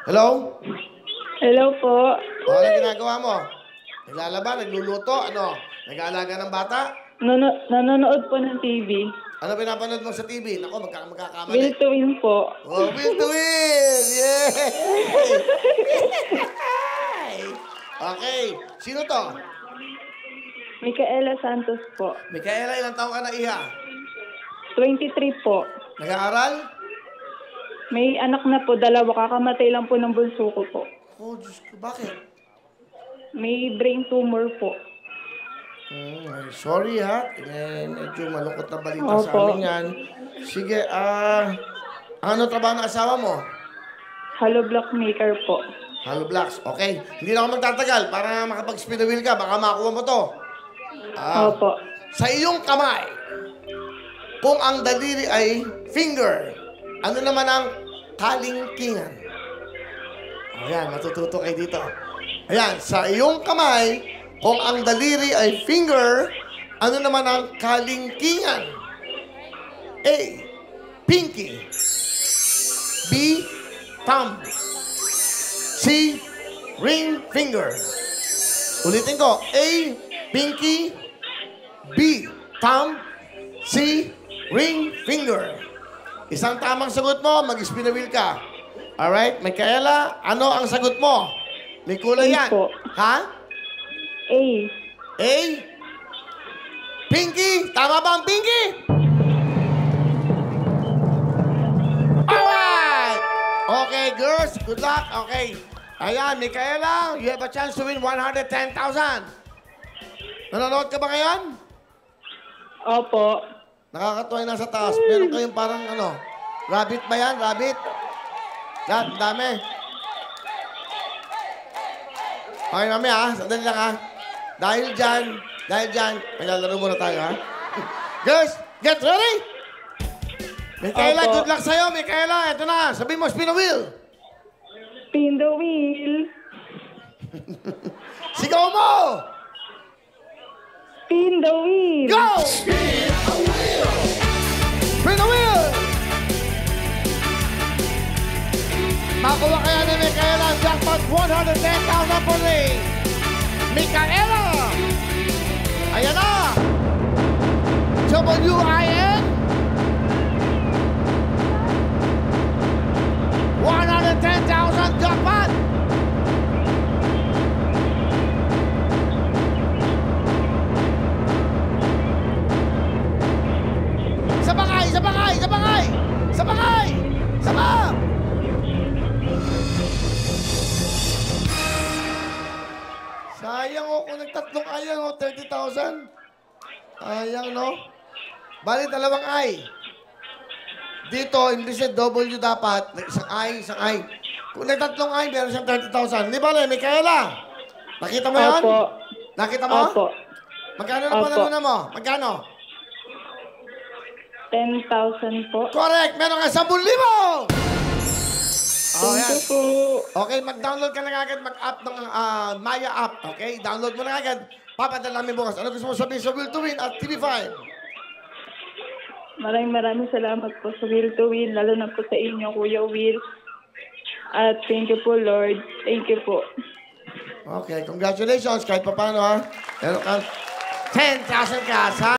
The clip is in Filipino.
Hello? Hello po. Ano ginagawa mo? Naglalaba, nagluluto, ano? Nag-aalaga ng bata? Nanonood po ng TV. Ano pinapanood mo sa TV? Nako, Will magkakamali. to win po. Oh, Will to win! Yay! Okay. Sino to? Micaela Santos po. Micaela, ilang taong ka na, Iha? 23 po. Nag-aaral? May anak na po, 2. Kakamatay lang po ng bunso ko po. Oh, Diyos ko, bakit? May brain tumor po. Sorry ha. Medyo malungkot na balita sa Opo. amin yan. Sige, ano trabaho ng asawa mo? Hollow block maker po. Hollow blocks. Okay. Hindi na ako magtatagal para makapag-spin the wheel ka. Baka makuha mo to. Opo. Sa iyong kamay, kung ang daliri ay finger, ano naman ang kalingkingan? Ayan, matututo kayo dito. Ayan, sa iyong kamay, kung ang daliri ay finger, ano naman ang kalingkingan? A. Pinky. B. Thumb. C. Ring finger. Ulitin ko. A. Pinky. B. Thumb. C. Ring finger. Isang tamang sagot mo, mag-spin the wheel ka. Alright, Micaela, ano ang sagot mo? May kulay A yan. po. Ha? A. A? Pinky? Tama ba ang pinky? Alright! Okay, girls. Good luck. Okay. Ayan, Micaela, you have a chance to win 110,000. Nanonood ka ba ngayon? Opo. Nakakatuwa yung nasa taas. Meron kayong parang ano, rabbit ba yan? Rabbit? Yan, dami. Okay, mami ha. Sandali lang ha. Dahil dyan, maglalaro muna tayo ha. Girls, get ready! Micaela, Opo. good luck sa'yo, Micaela. Ito na, sabihin mo, spin the wheel. Spin the wheel. Sigaw mo! Spin the wheel. Go! Spin the wheel! Spin the wheel! Makuha kaya ni Micaela ang jackpot 110,000 for the Micaela! Ayan na! W-I-N 110,000 jackpot! Sabangay! Sabangay! Sabangay! Sabangay! Sabang! Sayang o, kung nagtatlong ayang o, 30,000. Ayang, no? Bali, dalawang ay. Dito, imbis na W dapat, isang ay. Kung nagtatlong ay, meron siyang 30,000. Di ba, Micaela? Nakita mo yan? Opo. Nakita mo? Opo. Magkano na Opo. panalo mo? Magkano? 10,000 po. Correct! Meron ka 10,000! Oh, Thank yan. you po. Okay, mag-download ka na agad, mag-app ng Maya app. Okay, download mo na agad. Papadala namin bukas. Ano gusto mo sabihin sa Will to Win at TV5? Maraming salamat po sa Will to Win, lalo na po sa inyo, Kuya Will. At thank you po, Lord. Thank you po. Okay, congratulations. Kahit pa paano, ha? Meron kang 10,000 ka sa